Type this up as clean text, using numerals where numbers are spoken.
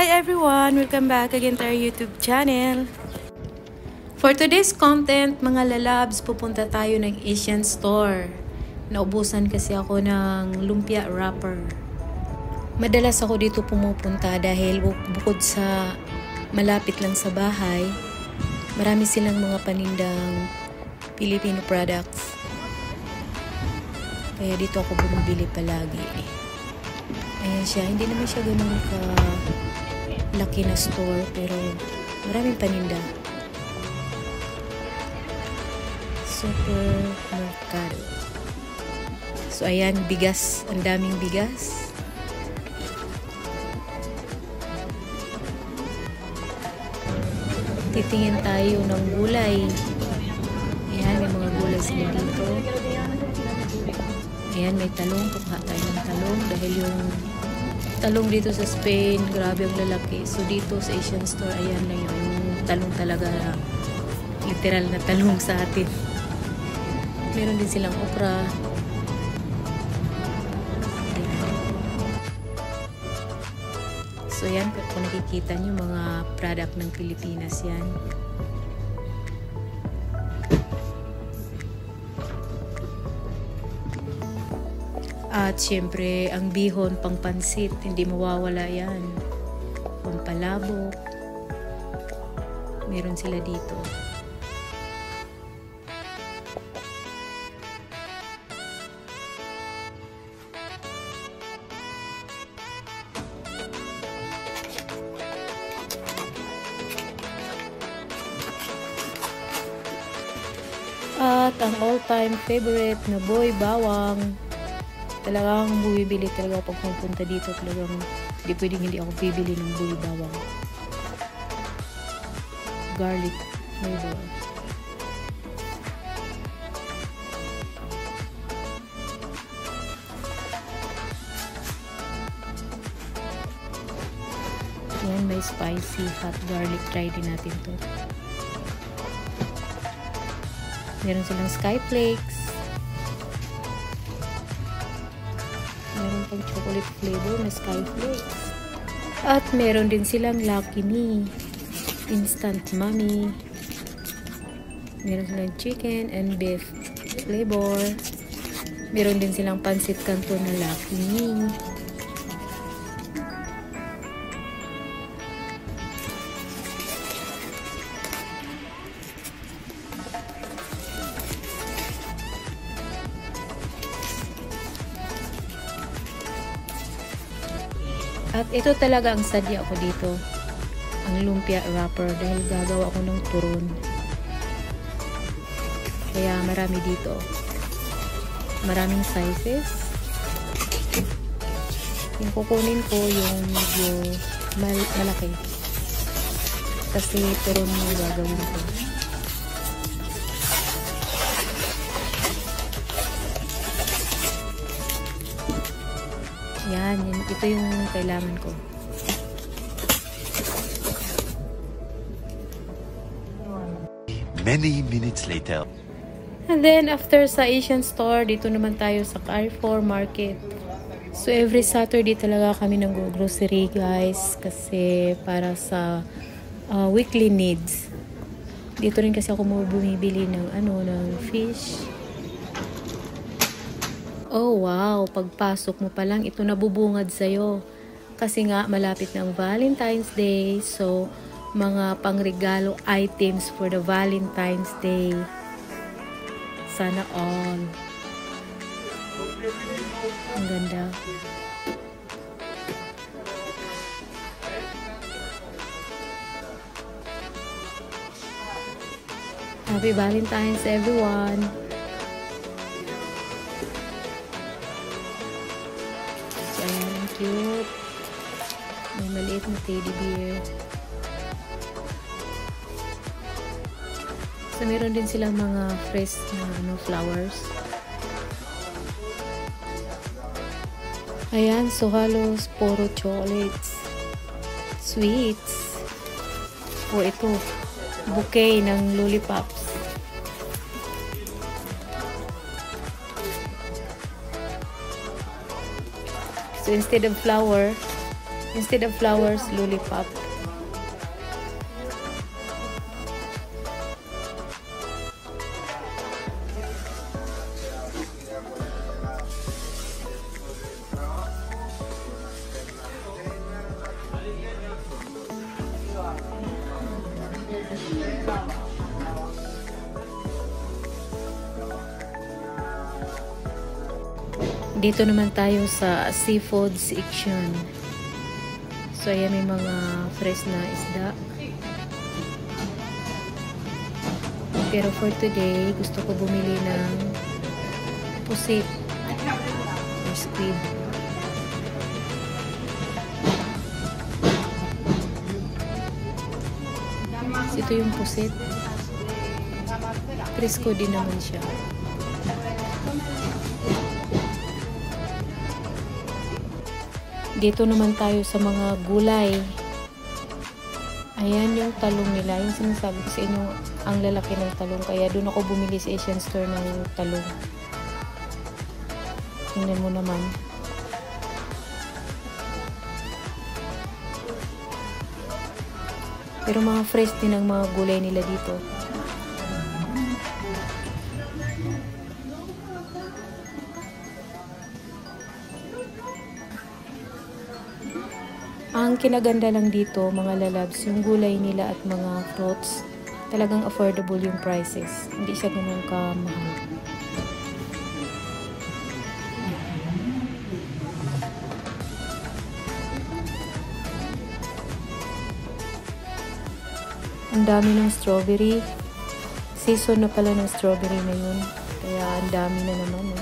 Hi everyone! Welcome back again to our YouTube channel. For today's content, mga lalabs, pupunta tayo ng Asian store. Naubusan kasi ako ng lumpia wrapper. Madalas ako dito pumupunta dahil bukod sa malapit lang sa bahay, marami silang mga panindang Filipino products. Kaya dito ako bumibili palagi. Ayan siya. Hindi naman siya ganun ka laki na store, pero maraming paninda. Supermercado. So ayan, bigas. Ang daming bigas. Titingin tayo ng gulay. Ayan, may mga gulay sila dito. Ayan, may talong. Kukuha tayo ng talong dahil yung talong dito sa Spain, grabe ang lalaki. So dito sa Asian store, ayan lang yung talong talaga, literal na talong sa atin. Meron din silang okra. Ayan. So yan, kung nakikita nyo, mga product ng Pilipinas yan. At syempre, ang bihon, pang pansit, hindi mawawala yan. Pampalabok. Meron sila dito. At ang all-time favorite na boy bawang. Talagang bumibili talaga pag pupunta dito. Talagang hindi pwedeng hindi ako bibili ng buy bawang. Garlic flavor. Yan, may spicy hot garlic. Try din natin to. Meron silang sky flakes. Meron pang chocolate flavor na sky flakes. At meron din silang Lucky Me, instant mommy. Meron silang chicken and beef flavor. Meron din silang pansit canton na Lucky Me. At ito talaga ang sadya ko dito, ang lumpia wrapper, dahil gagawa ako ng turon. Kaya marami dito. Maraming sizes. Yung kukunin ko yung medyo malaki. Kasi turon yung gagawin ko. Yan, ito yung kailangan ko. Many minutes later. And then, after sa Asian store, dito naman tayo sa Carrefour Market. So, every Saturday talaga kami nag-grocery, guys. Kasi para sa weekly needs. Dito rin kasi ako bumibili ng, ng fish. Oh wow, pagpasok mo pa lang, ito nabubungad sa'yo. Kasi nga, malapit ng Valentine's Day. So, mga pangregalo items for the Valentine's Day. Sana all. Ang ganda. Happy Valentine's, everyone! Cute. May maliit na teddy bear. So, meron din silang mga fresh na flowers. Ayan, so halos puro chocolates. Sweets. O ito, bouquet ng lollipops. So, instead of flower, Instead of flowers, lollipop. Dito naman tayo sa seafood section. So, ayan, may mga fresh na isda. Pero for today, gusto ko bumili ng pusit or squid. So, ito yung pusit. Presko din naman siya. Dito naman tayo sa mga gulay. Ayan yung talong nila. Yung sinasabi ko sa inyo, ang lalaki ng talong. Kaya doon ako bumili sa Asian store ng talong. Tingnan mo naman. Pero mga fresh din ang mga gulay nila dito. Ang kinaganda lang dito, mga lalabs, yung gulay nila at mga fruits, talagang affordable yung prices. Hindi siya ganun kamahal. Ang dami ng strawberry. Season na pala ng strawberry na yun. Kaya ang dami na naman.